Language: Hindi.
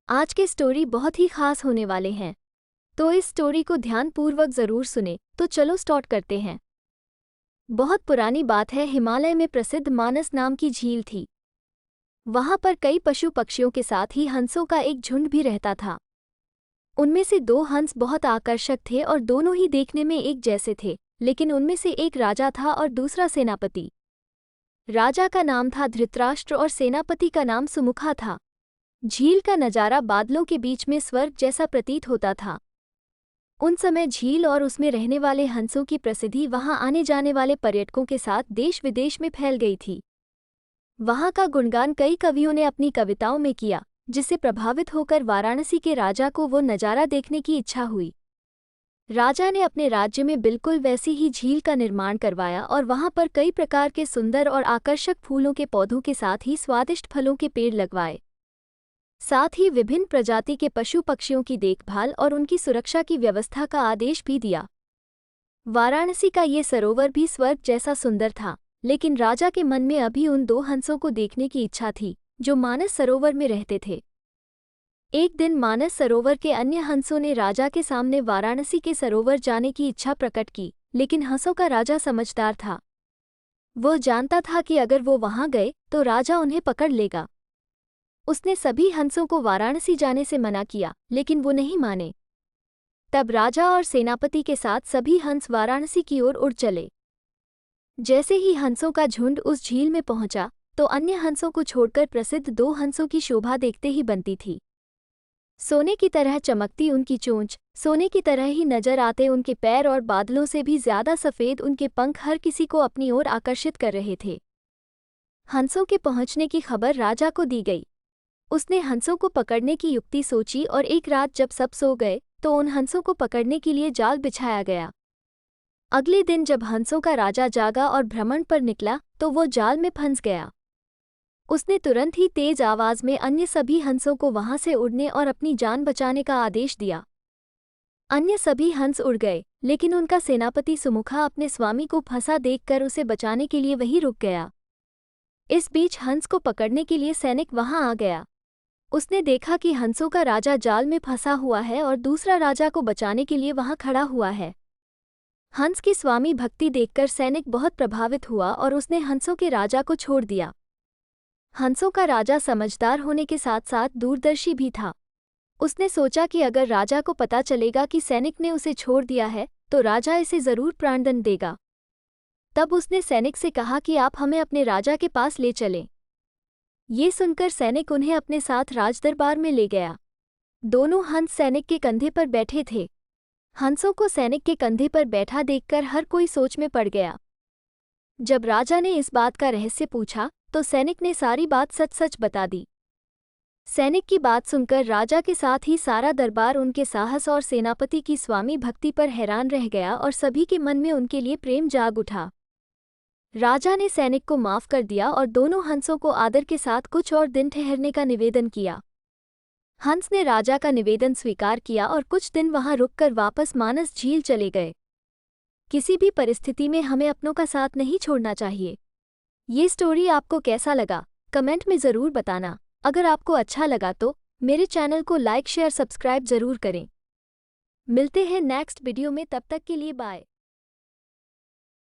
आज के स्टोरी बहुत ही खास होने वाले हैं, तो इस स्टोरी को ध्यानपूर्वक जरूर सुने। तो चलो स्टार्ट करते हैं। बहुत पुरानी बात है, हिमालय में प्रसिद्ध मानस नाम की झील थी। वहां पर कई पशु पक्षियों के साथ ही हंसों का एक झुंड भी रहता था। उनमें से दो हंस बहुत आकर्षक थे और दोनों ही देखने में एक जैसे थे, लेकिन उनमें से एक राजा था और दूसरा सेनापति। राजा का नाम था धृतराष्ट्र और सेनापति का नाम सुमुखा था। झील का नजारा बादलों के बीच में स्वर्ग जैसा प्रतीत होता था। उन समय झील और उसमें रहने वाले हंसों की प्रसिद्धि वहां आने जाने वाले पर्यटकों के साथ देश विदेश में फैल गई थी। वहां का गुणगान कई कवियों ने अपनी कविताओं में किया, जिससे प्रभावित होकर वाराणसी के राजा को वो नजारा देखने की इच्छा हुई। राजा ने अपने राज्य में बिल्कुल वैसी ही झील का निर्माण करवाया और वहां पर कई प्रकार के सुंदर और आकर्षक फूलों के पौधों के साथ ही स्वादिष्ट फलों के पेड़ लगवाए। साथ ही विभिन्न प्रजाति के पशु पक्षियों की देखभाल और उनकी सुरक्षा की व्यवस्था का आदेश भी दिया। वाराणसी का ये सरोवर भी स्वर्ग जैसा सुंदर था, लेकिन राजा के मन में अभी उन दो हंसों को देखने की इच्छा थी, जो मानस सरोवर में रहते थे। एक दिन मानस सरोवर के अन्य हंसों ने राजा के सामने वाराणसी के सरोवर जाने की इच्छा प्रकट की, लेकिन हंसों का राजा समझदार था। वह जानता था कि अगर वो वहां गए तो राजा उन्हें पकड़ लेगा। उसने सभी हंसों को वाराणसी जाने से मना किया, लेकिन वो नहीं माने। तब राजा और सेनापति के साथ सभी हंस वाराणसी की ओर उड़ चले। जैसे ही हंसों का झुंड उस झील में पहुंचा, तो अन्य हंसों को छोड़कर प्रसिद्ध दो हंसों की शोभा देखते ही बनती थी। सोने की तरह चमकती उनकी चोंच, सोने की तरह ही नजर आते उनके पैर और बादलों से भी ज्यादा सफेद उनके पंख हर किसी को अपनी ओर आकर्षित कर रहे थे। हंसों के पहुंचने की खबर राजा को दी गई। उसने हंसों को पकड़ने की युक्ति सोची और एक रात जब सब सो गए तो उन हंसों को पकड़ने के लिए जाल बिछाया गया। अगले दिन जब हंसों का राजा जागा और भ्रमण पर निकला तो वो जाल में फंस गया। उसने तुरंत ही तेज आवाज में अन्य सभी हंसों को वहां से उड़ने और अपनी जान बचाने का आदेश दिया। अन्य सभी हंस उड़ गए, लेकिन उनका सेनापति सुमुखा अपने स्वामी को फंसा देखकर उसे बचाने के लिए वहीं रुक गया। इस बीच हंस को पकड़ने के लिए सैनिक वहां आ गया। उसने देखा कि हंसों का राजा जाल में फंसा हुआ है और दूसरा राजा को बचाने के लिए वहां खड़ा हुआ है। हंस की स्वामी भक्ति देखकर सैनिक बहुत प्रभावित हुआ और उसने हंसों के राजा को छोड़ दिया। हंसों का राजा समझदार होने के साथ साथ दूरदर्शी भी था। उसने सोचा कि अगर राजा को पता चलेगा कि सैनिक ने उसे छोड़ दिया है तो राजा इसे जरूर प्राणदंड देगा। तब उसने सैनिक से कहा कि आप हमें अपने राजा के पास ले चलें। ये सुनकर सैनिक उन्हें अपने साथ राजदरबार में ले गया। दोनों हंस सैनिक के कंधे पर बैठे थे। हंसों को सैनिक के कंधे पर बैठा देखकर हर कोई सोच में पड़ गया। जब राजा ने इस बात का रहस्य पूछा तो सैनिक ने सारी बात सच सच बता दी। सैनिक की बात सुनकर राजा के साथ ही सारा दरबार उनके साहस और सेनापति की स्वामी भक्ति पर हैरान रह गया और सभी के मन में उनके लिए प्रेम जाग उठा। राजा ने सैनिक को माफ कर दिया और दोनों हंसों को आदर के साथ कुछ और दिन ठहरने का निवेदन किया। हंस ने राजा का निवेदन स्वीकार किया और कुछ दिन वहां रुककर वापस मानस झील चले गए। किसी भी परिस्थिति में हमें अपनों का साथ नहीं छोड़ना चाहिए। ये स्टोरी आपको कैसा लगा, कमेंट में ज़रूर बताना। अगर आपको अच्छा लगा तो मेरे चैनल को लाइक शेयर सब्सक्राइब ज़रूर करें। मिलते हैं नेक्स्ट वीडियो में, तब तक के लिए बाय।